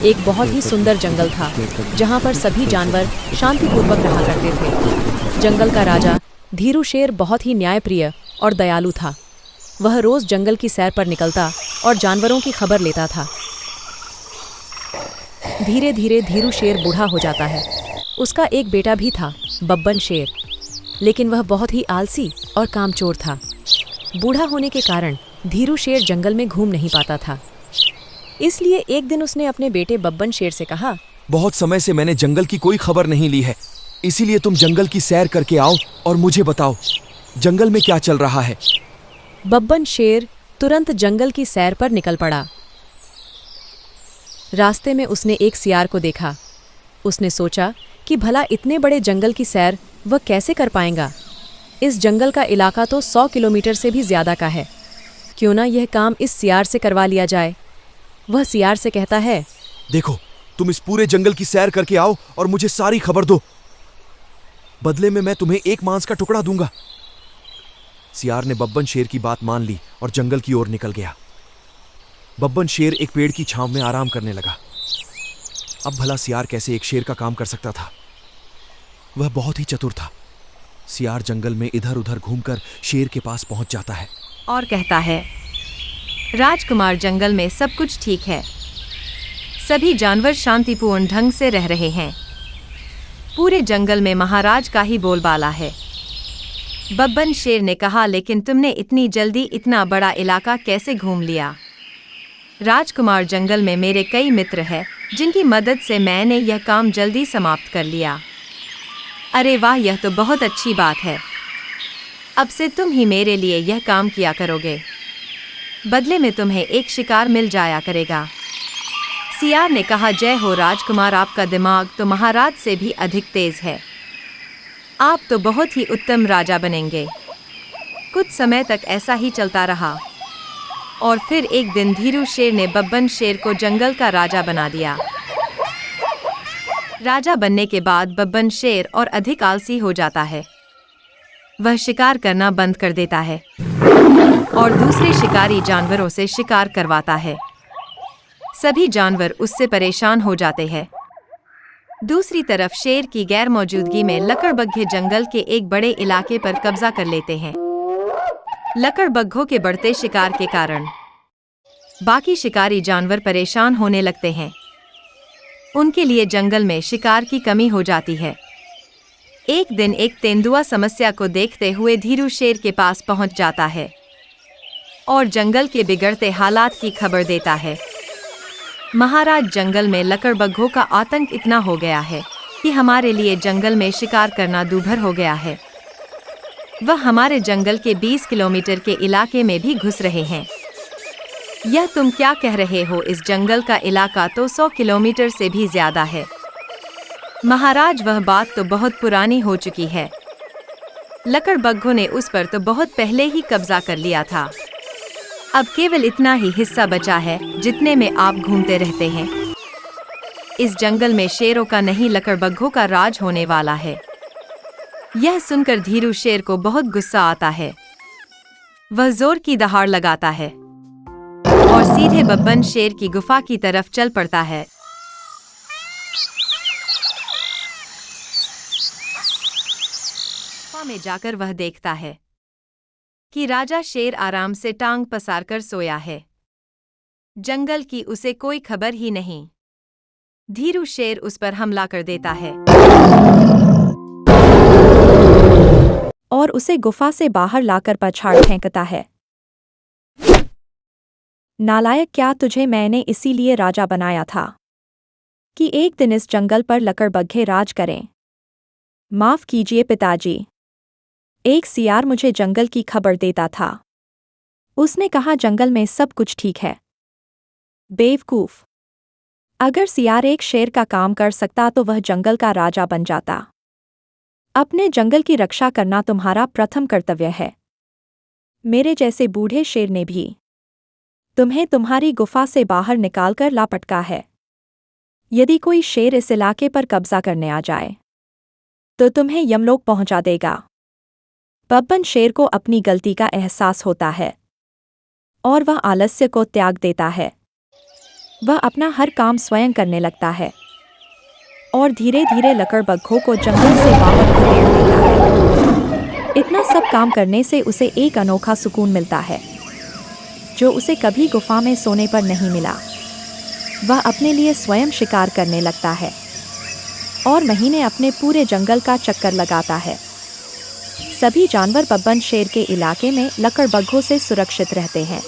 एक बहुत ही सुंदर जंगल था जहाँ पर सभी जानवर शांतिपूर्वक रहा करते थे। जंगल का राजा धीरू शेर बहुत ही न्यायप्रिय और दयालु था। वह रोज जंगल की सैर पर निकलता और जानवरों की खबर लेता था। धीरे धीरे धीरू शेर बूढ़ा हो जाता है। उसका एक बेटा भी था, बब्बन शेर, लेकिन वह बहुत ही आलसी और कामचोर था। बूढ़ा होने के कारण धीरू शेर जंगल में घूम नहीं पाता था। इसलिए एक दिन उसने अपने बेटे बब्बन शेर से कहा, बहुत समय से मैंने जंगल की कोई खबर नहीं ली है, इसीलिए तुम जंगल की सैर करके आओ और मुझे बताओ जंगल में क्या चल रहा है। बब्बन शेर तुरंत जंगल की सैर पर निकल पड़ा। रास्ते में उसने एक सियार को देखा। उसने सोचा कि भला इतने बड़े जंगल की सैर वह कैसे कर पाएगा। इस जंगल का इलाका तो 100 किलोमीटर से भी ज्यादा का है। क्यों ना यह काम इस सियार से करवा लिया जाए। वह सियार से कहता है, देखो, तुम इस पूरे जंगल की सैर करके आओ और मुझे सारी खबर दो। बदले में मैं तुम्हें एक मांस का टुकड़ा दूंगा। सियार ने बब्बन शेर की बात मान ली और जंगल की ओर निकल गया। बब्बन शेर एक पेड़ की छांव में आराम करने लगा। अब भला सियार कैसे एक शेर का काम कर सकता था। वह बहुत ही चतुर था। सियार जंगल में इधर उधर घूमकर शेर के पास पहुंच जाता है और कहता है, राजकुमार, जंगल में सब कुछ ठीक है। सभी जानवर शांतिपूर्ण ढंग से रह रहे हैं। पूरे जंगल में महाराज का ही बोलबाला है। बब्बन शेर ने कहा, लेकिन तुमने इतनी जल्दी इतना बड़ा इलाका कैसे घूम लिया? राजकुमार, जंगल में मेरे कई मित्र हैं जिनकी मदद से मैंने यह काम जल्दी समाप्त कर लिया। अरे वाह, यह तो बहुत अच्छी बात है। अब से तुम ही मेरे लिए यह काम किया करोगे। बदले में तुम्हें एक शिकार मिल जाया करेगा। सियार ने कहा, जय हो राजकुमार, आपका दिमाग तो महाराज से भी अधिक तेज है। आप तो बहुत ही उत्तम राजा बनेंगे। कुछ समय तक ऐसा ही चलता रहा और फिर एक दिन धीरू शेर ने बब्बन शेर को जंगल का राजा बना दिया। राजा बनने के बाद बब्बन शेर और अधिक आलसी हो जाता है। वह शिकार करना बंद कर देता है और दूसरे शिकारी जानवरों से शिकार करवाता है। सभी जानवर उससे परेशान हो जाते हैं। दूसरी तरफ शेर की गैर मौजूदगी में लकड़बग्घे जंगल के एक बड़े इलाके पर कब्जा कर लेते हैं। लकड़बग्घों के बढ़ते शिकार के कारण बाकी शिकारी जानवर परेशान होने लगते हैं। उनके लिए जंगल में शिकार की कमी हो जाती है। एक दिन एक तेंदुआ समस्या को देखते हुए धीरू शेर के पास पहुंच जाता है और जंगल के बिगड़ते हालात की खबर देता है। महाराज, जंगल में लकड़बग्घों का आतंक इतना हो गया है कि हमारे लिए जंगल में शिकार करना दूभर हो गया है। वह हमारे जंगल के 20 किलोमीटर के इलाके में भी घुस रहे हैं। यह तुम क्या कह रहे हो? इस जंगल का इलाका तो 100 किलोमीटर से भी ज्यादा है। महाराज, वह बात तो बहुत पुरानी हो चुकी है। लकड़बग्घों ने उस पर तो बहुत पहले ही कब्जा कर लिया था। अब केवल इतना ही हिस्सा बचा है जितने में आप घूमते रहते हैं। इस जंगल में शेरों का नहीं, लकड़बग्घों का राज होने वाला है। यह सुनकर धीरू शेर को बहुत गुस्सा आता है। वह जोर की दहाड़ लगाता है और सीधे बब्बन शेर की गुफा की तरफ चल पड़ता है। गुफा में जाकर वह देखता है कि राजा शेर आराम से टांग पसारकर सोया है। जंगल की उसे कोई खबर ही नहीं। धीरू शेर उस पर हमला कर देता है और उसे गुफा से बाहर लाकर पछाड़ फेंकता है। नालायक, क्या तुझे मैंने इसीलिए राजा बनाया था कि एक दिन इस जंगल पर लकड़बग्घे राज करें? माफ कीजिए पिताजी। एक सियार मुझे जंगल की खबर देता था। उसने कहा जंगल में सब कुछ ठीक है। बेवकूफ! अगर सियार एक शेर का काम कर सकता तो वह जंगल का राजा बन जाता। अपने जंगल की रक्षा करना तुम्हारा प्रथम कर्तव्य है। मेरे जैसे बूढ़े शेर ने भी तुम्हें तुम्हारी गुफा से बाहर निकालकर लापटका है। यदि कोई शेर इस इलाके पर कब्जा करने आ जाए तो तुम्हें यमलोक पहुंचा देगा। बब्बन शेर को अपनी गलती का एहसास होता है और वह आलस्य को त्याग देता है। वह अपना हर काम स्वयं करने लगता है और धीरे धीरे लकड़बग्घों को जंगल से बाहर खदेड़ देता है। इतना सब काम करने से उसे एक अनोखा सुकून मिलता है जो उसे कभी गुफा में सोने पर नहीं मिला। वह अपने लिए स्वयं शिकार करने लगता है और महीने अपने पूरे जंगल का चक्कर लगाता है। सभी जानवर बब्बन शेर के इलाके में लकड़बग्घों से सुरक्षित रहते हैं।